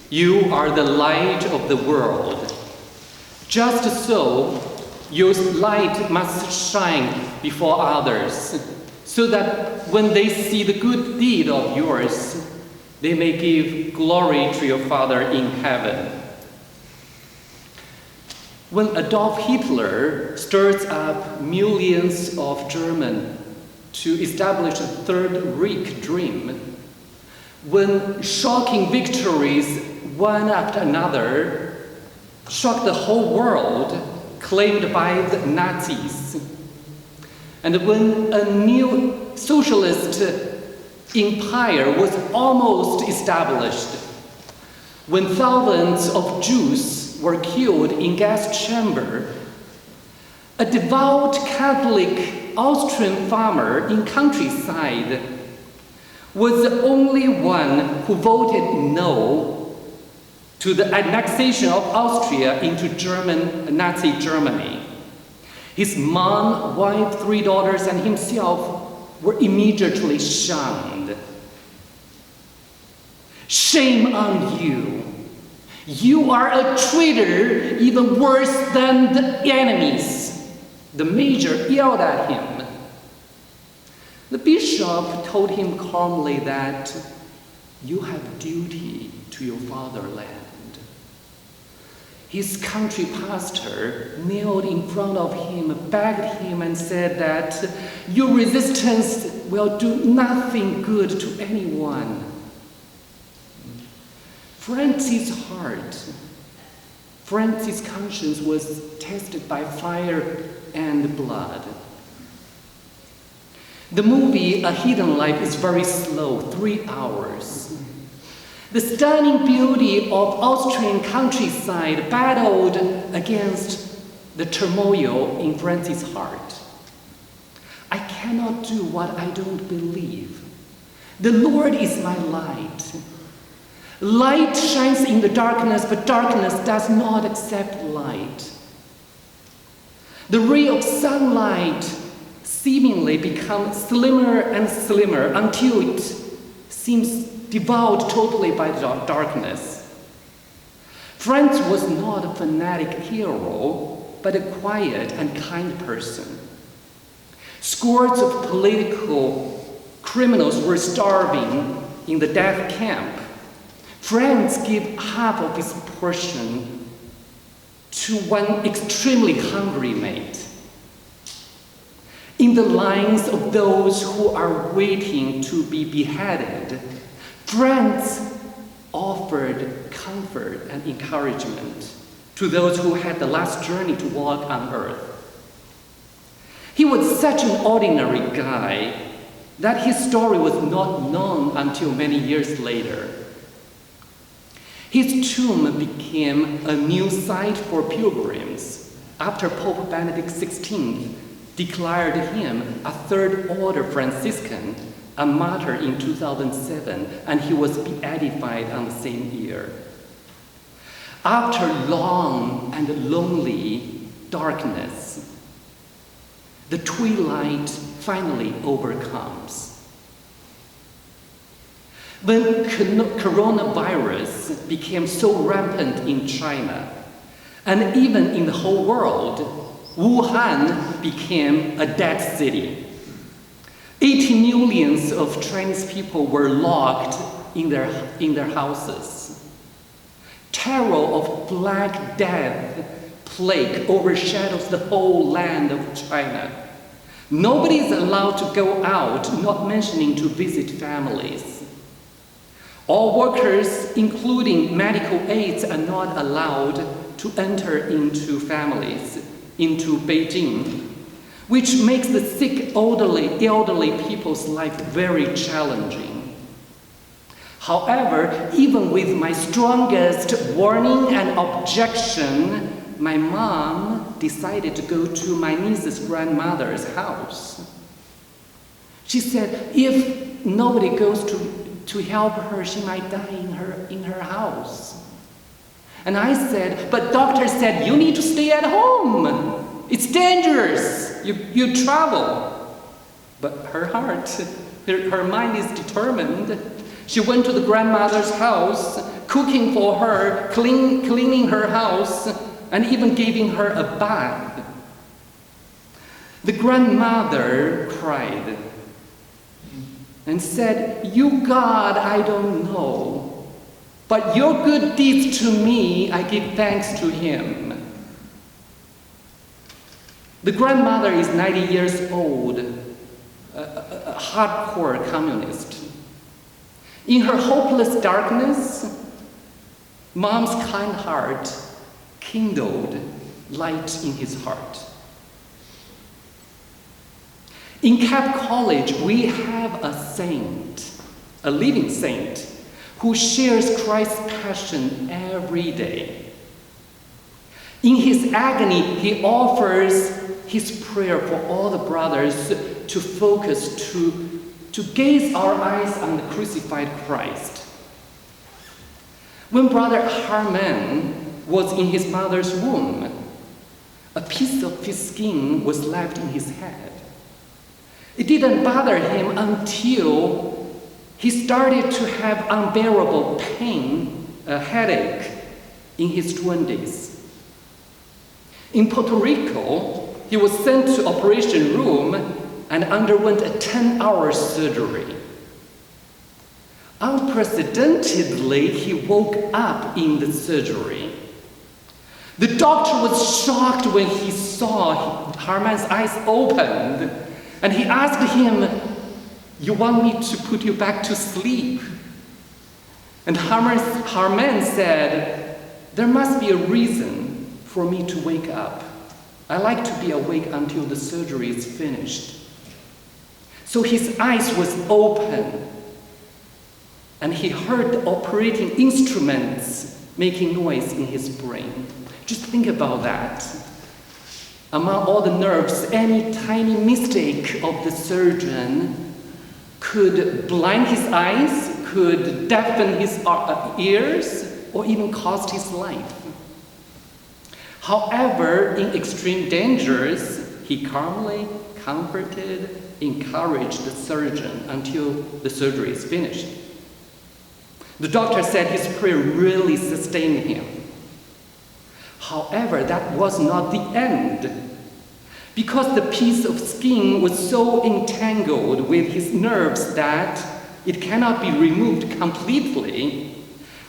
You are the light of the world. Just so, your light must shine before others, so that when they see the good deed of yours, they may give glory to your Father in heaven. When Adolf Hitler stirs up millions of Germans to establish a Third Reich dream, when shocking victories, one after another, shocked the whole world, claimed by the Nazis, and when a new socialist empire was almost established, when thousands of Jews were killed in gas chamber, a devout Catholic Austrian farmer in countryside was the only one who voted no to the annexation of Austria into Nazi Germany. His mom, wife, 3 daughters, and himself were immediately shunned. Shame on you! You are a traitor, even worse than the enemies, the major yelled at him. The bishop told him calmly that you have duty to your fatherland. His country pastor knelt in front of him, begged him, and said that your resistance will do nothing good to anyone. Francis' heart, Francis' conscience was tested by fire and blood. The movie A Hidden Life is very slow, 3 hours. The stunning beauty of Austrian countryside battled against the turmoil in Francis' heart. I cannot do what I don't believe. The Lord is my light. Light shines in the darkness, but darkness does not accept light. The ray of sunlight seemingly becomes slimmer and slimmer until it seems devoured totally by the darkness. Franz was not a fanatic hero, but a quiet and kind person. Scores of political criminals were starving in the death camp. Franz gave half of his portion to one extremely hungry mate. In the lines of those who are waiting to be beheaded, Franz offered comfort and encouragement to those who had the last journey to walk on earth. He was such an ordinary guy that his story was not known until many years later. His tomb became a new site for pilgrims after Pope Benedict XVI declared him a third-order Franciscan, a martyr in 2007, and he was beatified on the same year. After long and lonely darkness, the twilight finally overcomes. When coronavirus became so rampant in China, and even in the whole world, Wuhan became a dead city. 80 million of Chinese people were locked in their houses. Terror of Black Death plague overshadows the whole land of China. Nobody is allowed to go out, not mentioning to visit families. All workers, including medical aides, are not allowed to enter into families, into Beijing, which makes the sick, elderly people's life very challenging. However, even with my strongest warning and objection, my mom decided to go to my niece's grandmother's house. She said, if nobody goes to help her, she might die in her house. And I said, but doctor said, you need to stay at home. It's dangerous. You travel. But her heart, her mind is determined. She went to the grandmother's house, cooking for her, cleaning her house, and even giving her a bath. The grandmother cried and said, "You, God, I don't know, but your good deeds to me, I give thanks to him." The grandmother is 90 years old, a hardcore communist. In her hopeless darkness, Mom's kind heart kindled light in his heart. In Cap College, we have a saint, a living saint, who shares Christ's passion every day. In his agony, he offers his prayer for all the brothers to focus, to gaze our eyes on the crucified Christ. When Brother Harman was in his mother's womb, a piece of his skin was left in his head. It didn't bother him until he started to have unbearable pain, a headache, in his 20s. In Puerto Rico, he was sent to operation room and underwent a 10-hour surgery. Unprecedentedly, he woke up in the surgery. The doctor was shocked when he saw Harman's eyes opened, and he asked him, "You want me to put you back to sleep?" And Harman said, "There must be a reason for me to wake up. I like to be awake until the surgery is finished." So his eyes was open, and he heard the operating instruments making noise in his brain. Just think about that. Among all the nerves, any tiny mistake of the surgeon could blind his eyes, could deafen his ears, or even cost his life. However, in extreme dangers, he calmly comforted, encouraged the surgeon until the surgery is finished. The doctor said his prayer really sustained him. However, that was not the end. Because the piece of skin was so entangled with his nerves that it cannot be removed completely,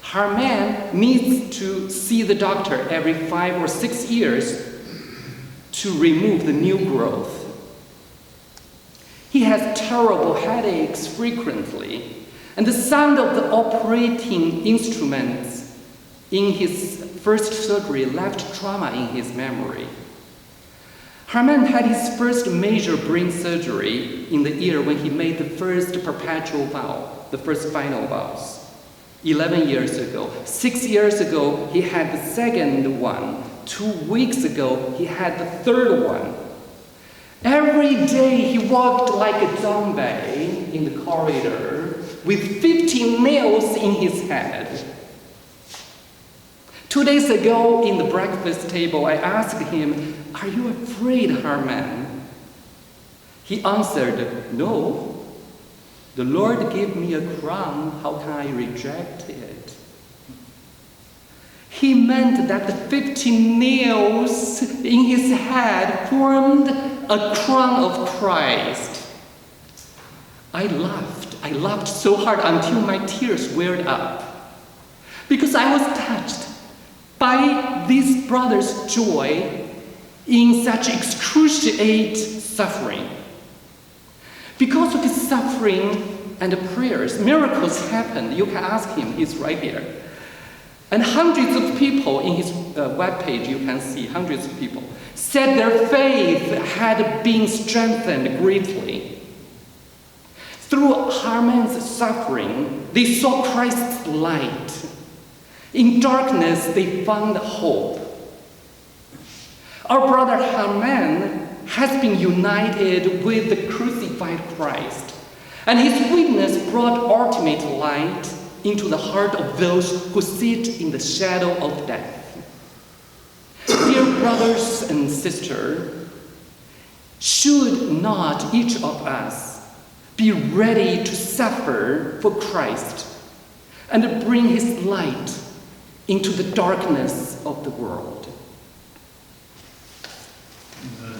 Harman needs to see the doctor every 5 or 6 years to remove the new growth. He has terrible headaches frequently, and the sound of the operating instruments in his first surgery left trauma in his memory. Harman had his first major brain surgery in the year when he made the first perpetual vow, the first final vows. 11 years ago. 6 years ago, he had the second one. 2 weeks ago, he had the third one. Every day, he walked like a zombie in the corridor with 15 nails in his head. 2 days ago, in the breakfast table, I asked him, "Are you afraid, Harman?" He answered, "No. The Lord gave me a crown, how can I reject it?" He meant that the 15 nails in his head formed a crown of Christ. I laughed so hard until my tears welled up, because I was touched by these brothers' joy in such excruciating suffering. Because of his suffering and prayers, miracles happened. You can ask him, he's right here. And hundreds of people in his webpage, you can see hundreds of people, said their faith had been strengthened greatly. Through Harman's suffering, they saw Christ's light. In darkness, they found hope. Our brother Harman has been united with the crucified Christ, and his witness brought ultimate light into the heart of those who sit in the shadow of death. Dear brothers and sisters, should not each of us be ready to suffer for Christ, and bring his light into the darkness of the world. In the